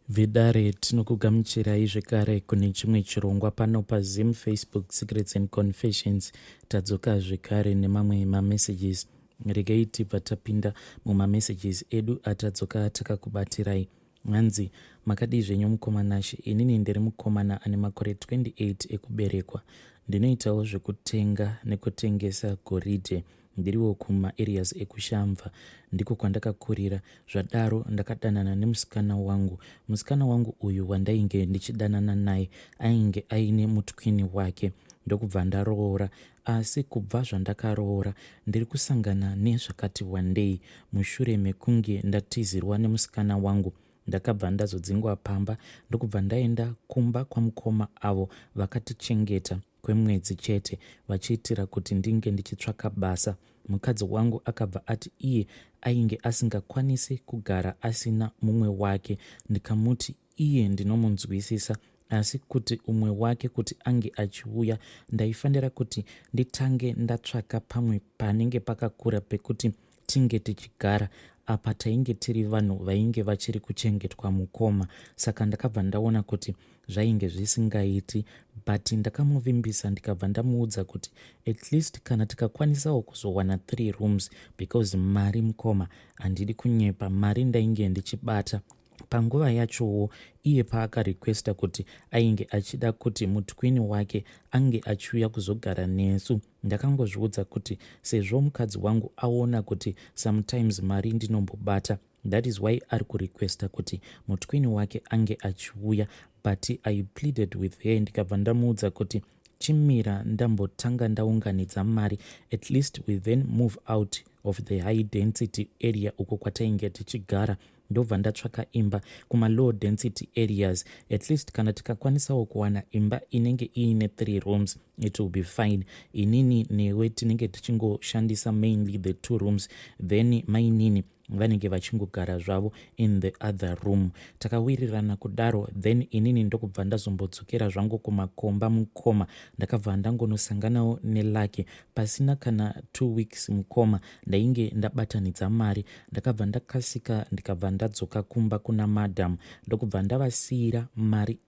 Vidare tinokugamuchirai zvekare kune chimwe chirongwa pano paZim Facebook Secrets and Confessions. Tadzoka zvekare nemamwe mamessages. Regei tibva tapinda mumamessages edu atadzoka takakubatirai. Hanzi, makadii zvenyu mukomanashi? Inini ndiri mukomana ane makore 28 ekuberekwa. Ndinoitawo zvekutenga nekutengesa goridhe. Ndiriwo kuma-areas ekushamva, ndiko kwandakakurira. Zvadaro ndakadanana nemusikana wangu. Musikana wangu uyu wandainge ndichidanana naye ainge aine mutwini wake. Ndokubva ndaroora, asi kubva zvandakaroora ndiri kusangana nezvakati wandei. Mushure mekunge ndatizirwa nemusikana wangu, ndakabva ndazodzingwa pamba ndokubva ndaenda kumba kwamukoma avo vakatichengeta kwemwedzi chete, vachiitira kuti ndinge ndichitsvaka basa. Mukadzi wangu akabva ati iye ainge asingakwanisi kugara asina mumwe wake. Ndikamuti iye ndinomunzwisisa, asi kuti umwe wake kuti ange achiuya ndaifanira kuti nditange ndatsvaka pamwe panenge pakakura pekuti tinge tichigara. Apa tainge tiri vanhu vainge vachiri kuchengetwa mukoma. Saka ndakabva ndaona kuti zvainge zvisingaiti, but ndakamuvimbisa ndikabva ndamuudza kuti at least kana tikakwanisawo kuzowana 3 rooms, because mari mukoma handidi kunyepa, mari ndainge ndichibata. Panguva yachowo iye paakarequesta kuti ainge achida kuti mutwini wake ange achiuya kuzogara nesu, ndakangozviudza kuti sezvo mukadzi wangu aona kuti sometimes mari ndinombobata, that is why ari kurequesta kuti mutwini wake ange achiuya. But I pleaded with her, ndikabva ndamuudza kuti chimira ndambotanga ndaunganidza mari, at least we then move out of the high density area uko kwatainge tichigara, ndobva ndatsvaka imba kuma low density areas. At least kana tikakwanisawo kuwana imba inenge iine 3 rooms, it will be fine. Inini newe tinenge tichingoshandisa mainly the 2 rooms, then mainini vanenge vachingogara zvavo in the other room. Takawirirana kudaro, then inini ndokubva ndazombodzokera zvangu kumakomba mukoma. Ndakabva ndangonosanganawo nelake. Pasina kana 2 weeks mukoma ndainge ndabatanidza mari. Ndakabva ndakasika ndikabva ndadzoka kumba kuna madam, ndokubva ndavasiyira mari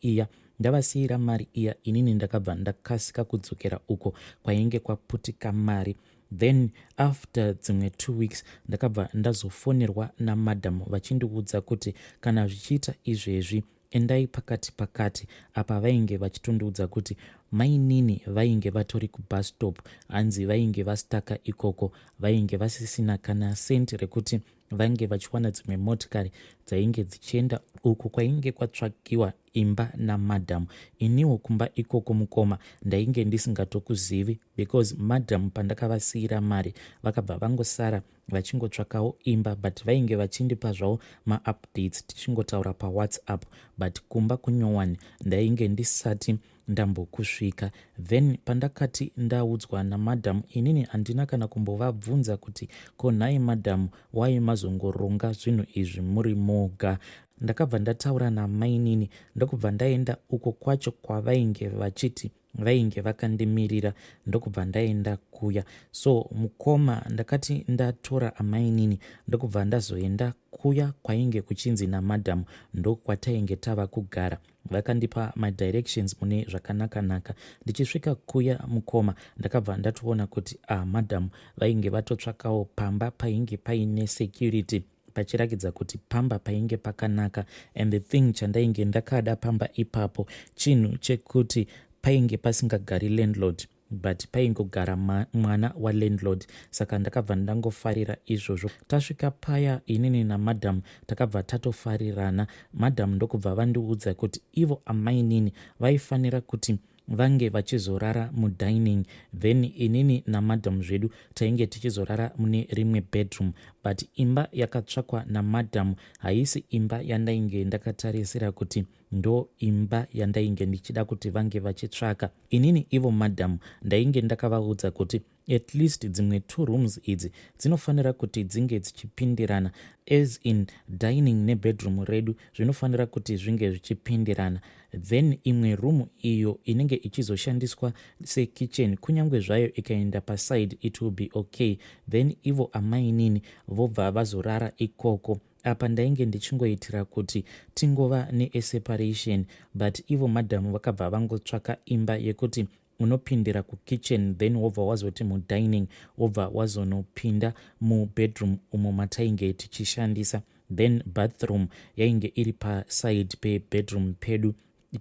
iya. Inini ndakabva ndakasika kudzokera uko kwainge kwaputika mari. Then after dzimwe 2 weeks ndakabva ndazofonerwa namadam vachindiudza kuti kana zvichiita izvezvi endai pakati. Apa vainge vachitondiudza kuti mainini vainge vatori kubus stop, hanzi vainge vastaka ikoko, vainge vasisina kana senti rekuti vange vachiwana dzimwe motikari dzainge dzichienda uko kwainge kwatsvakiwa imba namadam. Iniwo kumba ikoko mukoma ndainge ndisingatokuzivi, because madam pandakavasiyira mari vakabva vangosara vachingotsvakawo imba, but vainge vachindipa zvavo maupdates tichingotaura pawhatsapp, but kumba kunyowani ndainge ndisati ndambokusvika. Then pandakati ndaudzwa namadam, inini handina kana kumbovabvunza kuti ko nhai madam, wai mazongoronga zvinhu izvi muri moga. Ndakabva ndataura namainini ndokubva ndaenda uko kwacho kwavainge vachiti vainge vakandimirira, ndokubva ndaenda kuya. So mukoma ndakati ndatora amainini ndokubva ndazoenda kuya kwainge kuchinzi namadam ndokwatainge tava kugara. Vakandipa madirections mune zvakanaka. Ndichisvika kuya mukoma ndakabva ndatoona kuti madam vainge vatotsvakawo pamba painge paine security, pachirakidza kuti pamba painge pakanaka. And the thing chandainge ndakada pamba ipapo chinhu chekuti painge pasingagari landlord, but paingogara mwana walandlord. Saka ndakabva ndangofarira izvozvo. Tasvika paya inini namadam takabva tatofarirana. Madam ndokubva vandiudza kuti ivo amainini vaifanira kuti vange vachizorara mudining, then inini namadam zvedu tainge tichizorara mune rimwe bedroom. But imba yakatsvakwa namadam haisi imba yandainge ndakatarisira kuti ndo imba yandainge ndichida kuti vange vachitsvaka. Inini ivo madam ndainge ndakavaudza kuti at least dzimwe 2 rooms idzi dzinofanira kuti dzinge dzichipindirana, as in dining nebedroom redu zvinofanira kuti zvinge zvichipindirana. Then imwe room iyo inenge ichizoshandiswa sekitchen, kunyange zvayo ikaenda paside it will be okay. Then ivo amainini vobva vazorara ikoko. apa ndainge ndichingoitira kuti tingova neseparation, but ivo madhamu vakabva vangotsvaka imba yekuti unopindira kukitchen then wobva wazoti mudining wobva wazonopinda mubedroom umo matainge tichishandisa, then bathroom yainge iri paside pebedroom pedu,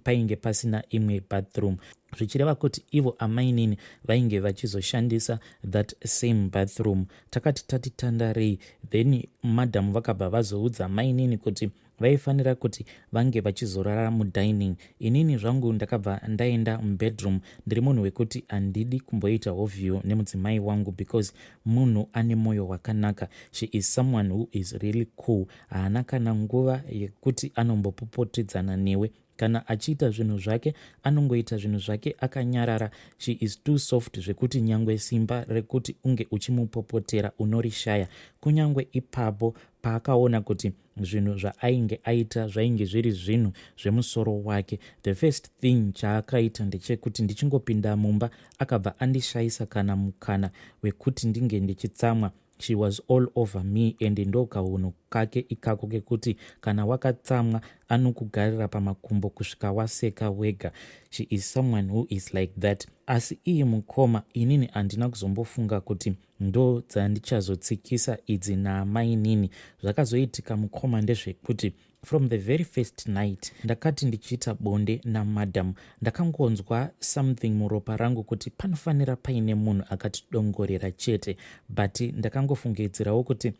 painge pasina imwe bathroom, zvichireva kuti ivo amainini vainge vachizoshandisa that same bathroom. Takati tatitandarei, then madhamu vakabva vazoudza mainini kuti vaifanira kuti vange vachizorara mudining. Inini zvangu ndakabva ndaenda mubedroom. Ndiri munhu wekuti handidi kumboita hovhio nemudzimai wangu because munhu ane mwoyo wakanaka. She is someone who is really cool. Haana kana nguva yekuti anombopopotedzana newe. Kana achiita zvinhu zvake anongoita zvinhu zvake akanyarara. She is too soft zvekuti nyangwe simba rekuti unge uchimupopotera unorishaya. Kunyangwe ipapo paakaona kuti zvinhu zvaainge aita zvainge zviri zvinhu zvemusoro wake, the first thing chaakaita ndechekuti ndichingopinda mumba akabva andishayisa kana mukana wekuti ndinge ndichitsamwa. She was all over me, and ndo kaunhu kake ikako kekuti kana wakatsamwa anokugarira pamakumbo kusvika waseka wega. She is someone who is like that. Asi iyi mukoma inini handina kuzombofunga kuti ndo dzandichazotsikisa idzi naamainini. Zvakazoitika mukoma ndezvekuti from the very first night ndakati ndichiita bonde namadam, ndakangonzwa something muropa rangu kuti panofanira paine munhu akatidongorera chete, but ndakangofungidzirawo kuti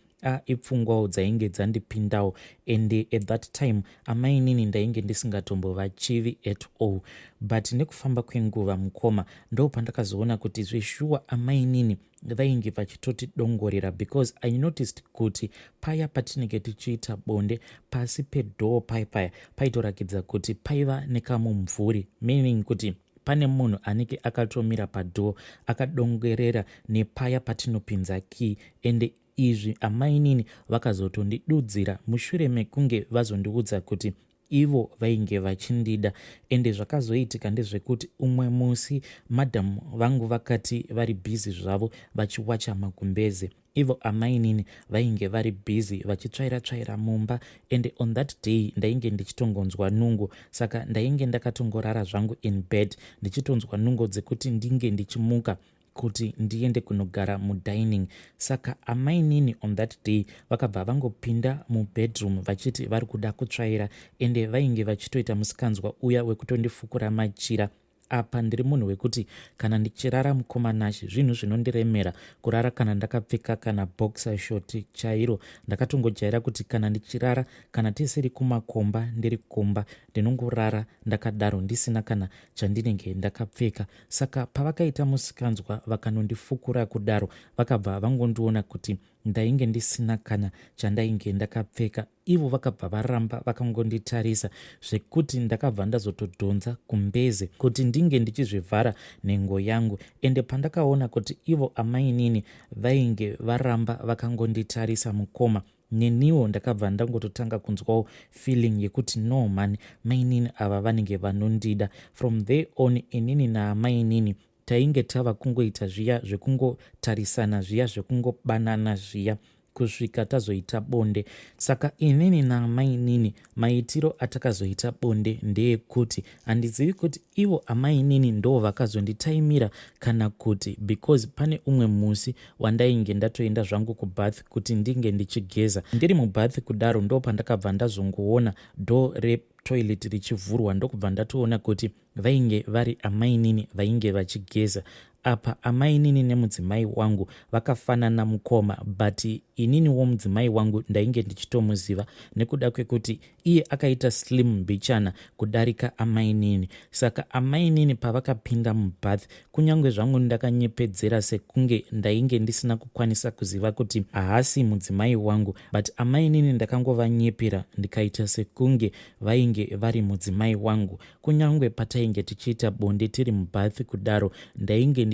ipfungwawo dzainge dzandipindawo, and at that time amainini ndainge ndisingatombova chivi at all. But nekufamba kwenguva mukoma ndo pandakazoona kuti zveshuwa amainini vainge vachitotidongorera, because I noticed kuti paya patinenge tichiita bonde pasi pedhoo paya paitorakidza kuti paiva nekamumvuri, meaning kuti pane munhu anenge akatomira padhoo akadongorera nepaya patinopinza key. And izvi amainini vakazotondidudzira mushure mekunge vazondiudza kuti ivo vainge vachindida. Ende zvakazoitika ndezvekuti umwe musi madhamu vangu vakati vari bhizi zvavo vachiwacha magumbeze, ivo amainini vainge vari bhizi vachitsvaira mumba. And on that day ndainge ndichitongonzwa nungo, saka ndainge ndakatongorara zvangu in bed ndichitonzwa nungo dzekuti ndinge ndichimuka kuti ndiende kunogara mudining. Saka amainini on that day vakabva vangopinda mubedroom vachiti vari kuda kutsvaira, ende vainge vachitoita musikanzwa uya wekutondifukura machira. Apa ndiri munhu wekuti kana ndichirara mukomanashi zvinhu zvinondiremera kurara kana ndakapfeka kana boxer short chairo. Ndakatongojaira kuti kana ndichirara kana tisiri kumakomba ndiri kumba ndinongorara ndakadaro ndisina kana chandinenge ndakapfeka. Saka pavakaita musikanzwa vakanondifukura kudaro vakabva vangondiona kuti ndainge ndisina kana chandainge ndakapfeka. Ivo vakabva varamba vakangonditarisa zvekuti ndakabva ndazotodhonza kumbeze kuti ndinge ndichizvivhara nhengo yangu. Ende pandakaona kuti ivo amainini vainge varamba vakangonditarisa mukoma, neniwo ndakabva ndangototanga kunzwawo feeling yekuti no man, mainini ava vanenge vanondida. From there on inini naamainini tainge tava kungoita zviya zvekungotarisana, zviya zvekungobanana zviya kusvika tazoita bonde. Saka inini naamainini maitiro atakazoita bonde ndeyekuti handizivi kuti ivo amainini ndo vakazonditaimira kana kuti because pane umwe musi wandainge ndatoenda zvangu kubath kuti ndinge ndichigeza. Ndiri mubath kudaro ndo pandakabva ndazongoona dho retoilet richivhurwa, ndokubva ndatoona kuti vainge vari amainini vainge vachigeza. Apa amainini nemudzimai wangu vakafanana mukoma, but inini womudzimai wangu ndainge ndichitomuziva nekuda kwekuti iye akaita slim mbichana kudarika amainini. Saka amainini pavakapinda mubath, kunyange zvangu ndakanyepedzera sekunge ndainge ndisina kukwanisa kuziva kuti haasi mudzimai wangu, but amainini ndakangovanyepera ndikaita sekunge vainge vari mudzimai wangu. Kunyange patainge tichiita bonde tiri mubath kudaro ndainge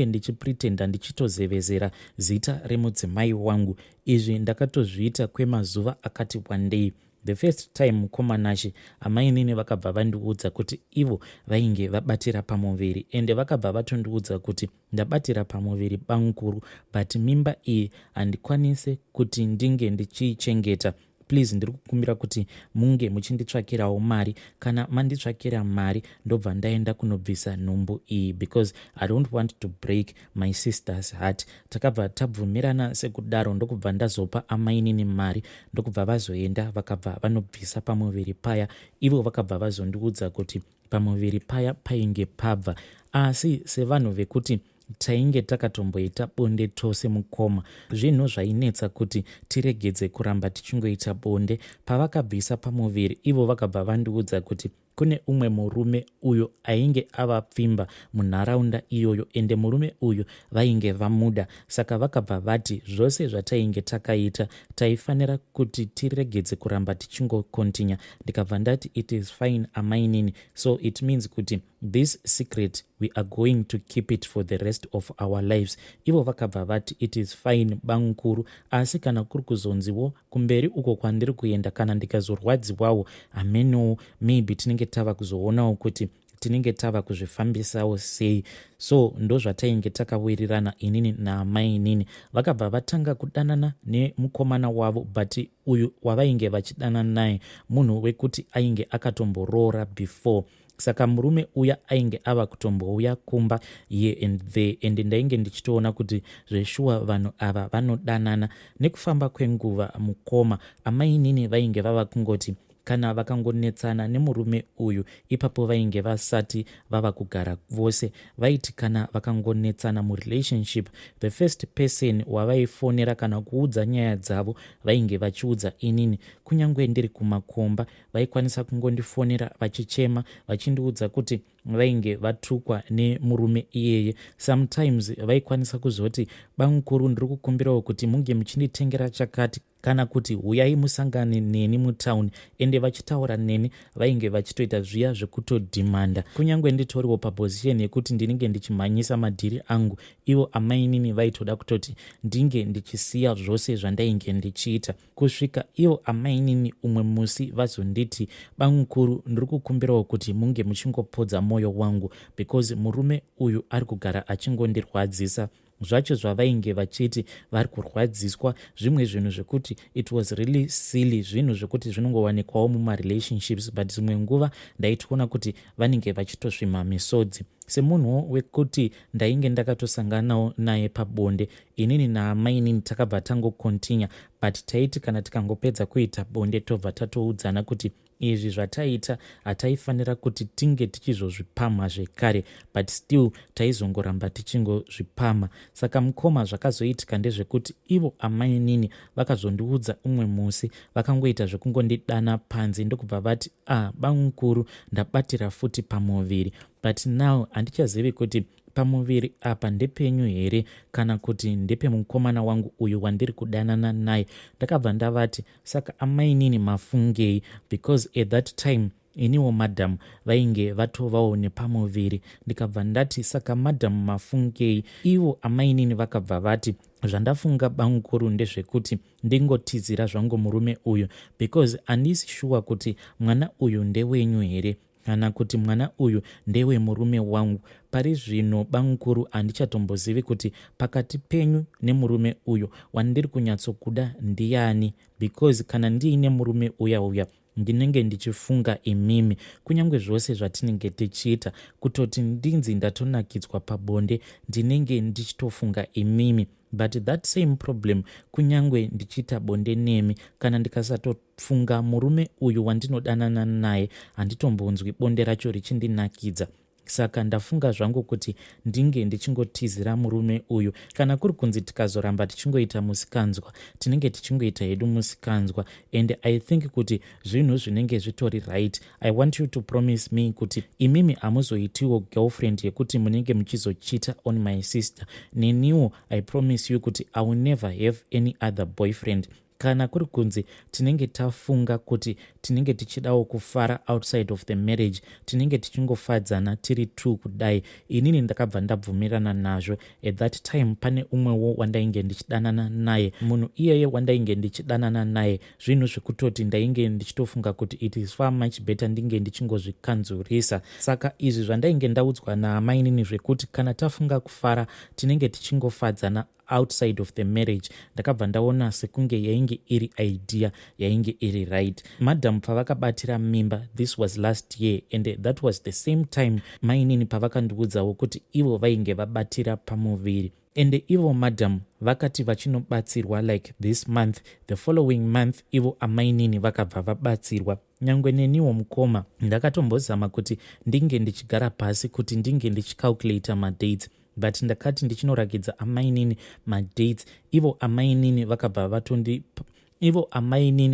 ndichipritenda ndichitozevezera zita remudzimai wangu. Izvi ndakatozviita kwemazuva akati wandei. the first time mukomanashi amai nini vakabva vandiudza kuti ivo vainge vabatira pamuviri, ende vakabva vatondiudza kuti ndabatira pamuviri bangukuru, but mimba iyi handikwanise kuti ndinge ndichichengeta. Please ndiri kukumbira kuti munge muchinditsvakirawo mari. Kana manditsvakira mari ndobva ndaenda kunobvisa nhumbu iyi, because I don't want to break my sister's heart. Takabva tabvumirana sekudaro, ndokubva ndazopa amainini mari, ndokubva vazoenda vakabva vanobvisa pamuviri paya. Ivo vakabva vazondiudza kuti pamuviri paya painge pabva, asi sevanhu vekuti tainge takatomboita bonde tose mukoma, zvinhu zvainetsa kuti tiregedze kuramba tichingoita bonde. Pavakabvisa pamuviri, ivo vakabva vandiudza kuti kune umwe murume uyo ainge avapfimba munharaunda iyoyo, ende murume uyu vainge vamuda. Saka vakabva vati zvose zvatainge takaita taifanira kuti tiregedze kuramba tichingokontinya. Ndikabva ndati it is fine amainini, so it means kuti this secret we are going to keep it for the rest of our lives. Ivo vakabva vati it is fine bangukuru, asi kana kuri kuzonziwo kumberi uko kwandiri kuenda, kana ndikazorwadziwawo amenowo, maybe tinenge tava kuzoonawo kuti tinenge tava kuzvifambisawo sei. So ndo zvatainge takawirirana inini naamai inini. Vakabva vatanga kudanana nemukomana wavo, but uyu wavainge vachidanana naye munhu wekuti ainge akatomborora before. Saka murume uya ainge ava kutombouya kumba here and there, ende ndainge ndichitoona kuti zveshuwa vanhu ava vanodanana. Nekufamba kwenguva mukoma, amai nini vainge vava kungoti kana vakangonetsana nemurume uyu, ipapo vainge vasati vava kugara vose. Vaiti kana vakangonetsana murelationship, the first person wavaifonera kana kuudza nyaya dzavo vainge vachiudza inini. Kunyange ndiri kumakomba vaikwanisa kungondifonera vachichema vachindiudza kuti vainge vatukwa nemurume iyeye. Sometimes vaikwanisa kuzoti bangukuru ndiri kukumbirawo kuti munge muchinditengera chakati, kana kuti huyai musangane neni mutauni, ende vachitaura neni vainge vachitoita zviya zvekutodhimanda. Kunyange nditoriwo paposition yekuti ndinenge ndichimhanyisa madhiri angu, ivo amainini vaitoda kutoti ndinge ndichisiya zvose zvandainge ndichiita. Kusvika ivo amainini umwe musi vazonditi bangukuru ndiri kukumbirawo kuti munge muchingopodza mwoyo wangu, because murume uyu ari kugara achingondirwadzisa. Zvacho zvavainge vachiti vari kurwadziswa zvimwe zvinhu zvekuti it was really silly, zvinhu zvekuti zvinongowanikwawo mumarelationships, but dzimwe nguva ndaitoona kuti vanenge vachitosvima misodzi. Semunhu wekuti ndainge ndakatosanganawo naye pabonde, inini naamainini takabva tangokontinya, but taiti kana tikangopedza kuita bonde tobva tatoudzana kuti izvi zvataita hataifanira kuti tinge tichizozvipamha zvekare, but still taizongoramba tichingozvipamha. Saka mukoma zvakazoitika ndezvekuti ivo amainini vakazondiudza umwe musi, vakangoita zvekungondidana panze, ndokubva vati bangukuru ndabatira futi pamuviri, but now handichazivi kuti pamuviri apa ndepenyu here kana kuti ndepe mukomana wangu uyu wandiri kudanana naye. Ndakabva ndavati saka amainini mafungei, because at that time iniwo madhamu vainge vatovawo nepamuviri. Ndikabva ndati saka madhamu mafungei. Ivo amainini vakabva vati zvandafunga bangukuru ndezvekuti ndingotizira zvangu murume uyu, because handisi shuwa kuti mwana uyu ndewenyu here kana kuti mwana uyu ndewe murume wangu. Pari zvino bangukuru handichatombozivi kuti pakati penyu nemurume uyu wandiri kunyatsokuda ndiani, because kana ndiine murume uya ndinenge ndichifunga imimi kunyange zvose zvatinenge tichiita kutoti ndinzi ndatonakidzwa pabonde ndinenge ndichitofunga imimi. But that same problem kunyange ndichiita bonde nemi, kana ndikasatofunga murume uyu wandinodanana naye handitombonzwi bonde racho richindinakidza. Saka ndafunga zvangu kuti ndinge ndichingotizira murume uyu, kana kuri kunzi tikazoramba tichingoita musikanzwa tinenge tichingoita hedu musikanzwa. And I think kuti zvinhu zvinenge zvitori right. I want you to promise me kuti imimi hamuzoitiwo girlfriend yekuti munenge muchizochita on my sister. Neniwo I promise you kuti I will never have any other boyfriend. kana kuri kunzi tinenge tafunga kuti tinenge tichidawo kufara outside of the marriage, tinenge tichingofadzana tiri two kudai, inini ndakabva ndabvumirana nazvo. At that time pane umwewo wandainge ndichidanana naye, munhu iyeye wandainge ndichidanana naye zvinhu zvekutoti ndainge ndichitofunga kuti it is far much better ndinge ndichingozvikanzurisa. Saka izvi zvandainge ndaudzwa naamainini zvekuti kana tafunga kufara tinenge tichingofadzana outside of the marriage, ndakabva ndaona sekunge yainge iri idea yainge iri right. Madam pavakabatira mimba, this was last year, and that was the same time mainini pavakandiudzawo kuti ivo vainge vabatira pamuviri. And ivo madam vakati vachinobatsirwa like this month, the following month ivo amainini vakabva vabatsirwa. Nyangwe neniwo mukoma ndakatombozama kuti ndinge ndichigara pasi kuti ndinge ndichicalculata madates, but ndakati ndichinorakidza amainini madates, ivo amainini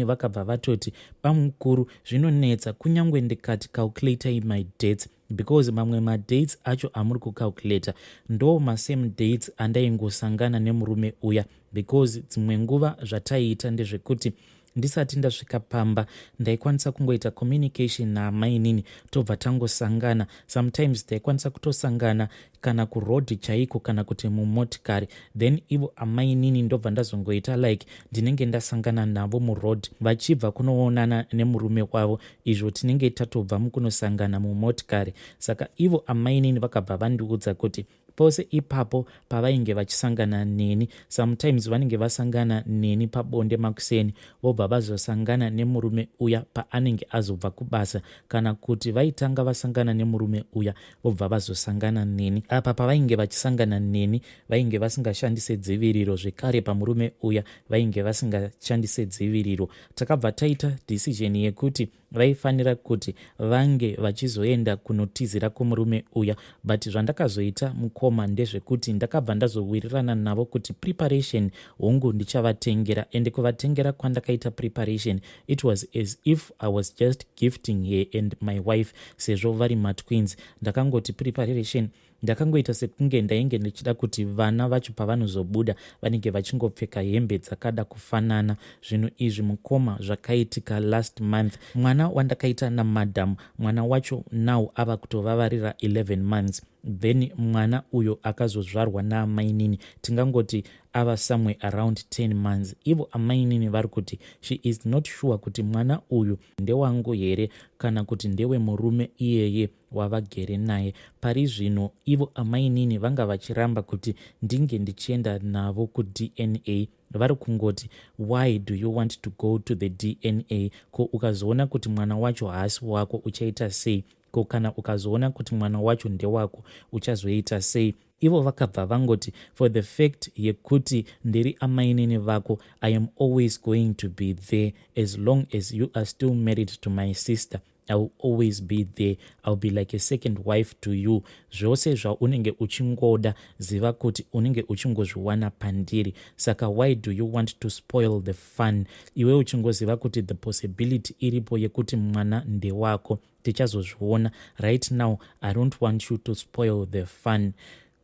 vakabva vatoti pamukuru zvinonetsa kunyangwe ndikati calculatai my dates, because mamwe madates acho amuri kucalculata ndo masame dates andaingosangana nemurume uya, because dzimwe nguva zvataiita ndezvekuti ndisati ndasvika pamba ndaikwanisa kungoita communication naamainini tobva tangosangana. Sometimes ndaikwanisa kutosangana kana kurodhi chaiko kana kuti mumotikari, then ivo amainini ndobva ndazongoita like ndinenge ndasangana navo murodhi vachibva kunoonana nemurume wavo, izvo tinenge tatobva mukunosangana mumotikari. Saka ivo amainini vakabva vandiudza kuti pose ipapo pavainge vachisangana neni, sometimes vanenge vasangana neni pabonde makuseni vobva vazosangana nemurume uya paanenge azobva kubasa, kana kuti vaitanga vasangana nemurume uya vobva vazosangana neni. Apa pavainge vachisangana neni vainge vasingashandise dziviriro, zvekare pamurume uya vainge vasingashandise dziviriro. Takabva taita decision yekuti vaifanira kuti vange vachizoenda kunotizira kumurume uya, but zvandakazoita mukoma ndezvekuti ndakabva ndazowirirana navo kuti preparation hongu ndichavatengera, and kuvatengera kwandakaita preparation it was as if I was just gifting her and my wife, sezvo vari matwins. Ndakangoti preparation ndakangoita sekunge ndainge ndichida kuti vana vacho pavanozobuda vanenge vachingopfeka hembe dzakada kufanana. Zvinhu izvi mukoma zvakaitika last month. Mwana wandakaita namadam, mwana wacho now ava kutovavarira 11 months, then mwana uyo akazozvarwa naamainini tingangoti ava somewhere around 10 months. Ivo amainini vari kuti she is not sure kuti mwana uyu ndewangu here kana kuti ndewe murume iyeye wavagere naye. Pari zvino ivo amainini vanga vachiramba kuti ndinge ndichienda navo kuDNA, vari kungoti why do you want to go to the DNA, ko ukazoona kuti mwana wacho haasi wako uchaita sei, ko kana ukazoona kuti mwana wacho ndewako uchazoita sei. Ivo vakabva vangoti for the fact yekuti ndiri amainini vako, I am always going to be there as long as you are still married to my sister. I will always be there. I'll be like a second wife to you. Zvose zvaunenge uchingoda ziva kuti unenge uchingozviwana pandiri. Saka why do you want to spoil the fun? Iwe uchingoziva kuti the possibility iripo yekuti mwana ndewako, tichazozviona. Right now I don't want you to spoil the fun.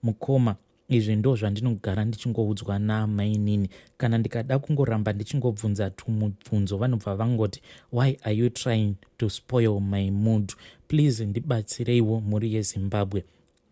Mukoma, izvi ndo zvandinogara ndichingoudzwa naamainini. Kana ndikada kungoramba ndichingobvunza tumubvunzo vanobva vangoti why are you trying to spoil my mood? Please ndibatsireiwo muri yeZimbabwe.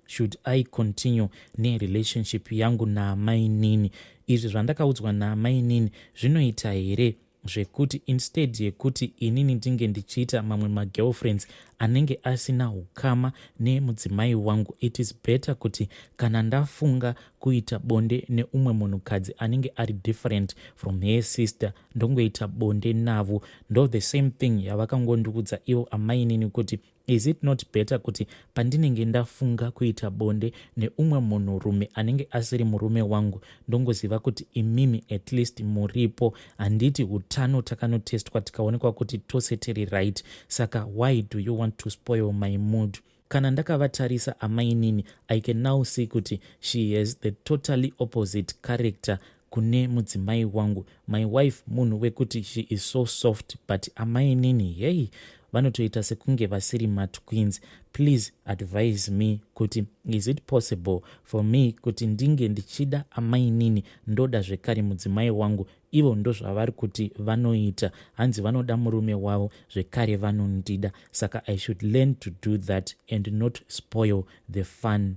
Should I continue nerelationship yangu naamainini? Izvi zvandakaudzwa naamainini zvinoita here zvekuti instead yekuti inini ndinge ndichiita mamwe magirlfriends anenge asina ukama nemudzimai wangu, it is better kuti kana ndafunga kuita bonde neumwe munhukadzi anenge ari different from her sister ndongoita bonde navo. Ndo the same thing yavakangondiudza ivo amainini kuti is it not better kuti pandinenge ndafunga kuita bonde neumwe munhurume anenge asiri murume wangu ndongoziva kuti imimi at least muripo, handiti utano takanotestwa tikaonekwa kuti tose tiri right. Saka why do you want to spoil my mood? Kana ndakavatarisa amainini, I can now see kuti she has the totally opposite character kune mudzimai wangu. My wife munhu wekuti she is so soft, but amainini hey, vanotoita sekunge vasiri matwins. Please advise me kuti is it possible for me kuti ndinge ndichida amainini ndoda zvekare mudzimai wangu ivo ndo zvavari kuti vanoita. Hanzi vanoda murume wavo zvekare vanondida. Saka I should learn to do that and not spoil the fun.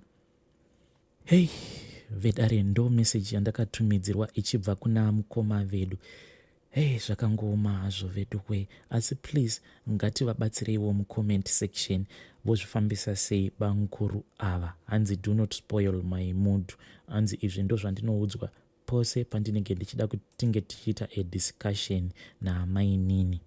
Hey, vedare ndo message yandakatumidzirwa ichibva kuna mukoma vedu. Hey, zvakangooma hazvo vedu kwe, asi please ngativabatsireiwo mucomment section vozvifambisa sei banguru ava. Hanzi do not spoil my mood. Hanzi izvi ndo zvandinoudzwa pose pandinenge ndichida kuti tinge tichiita a discussion naamainini.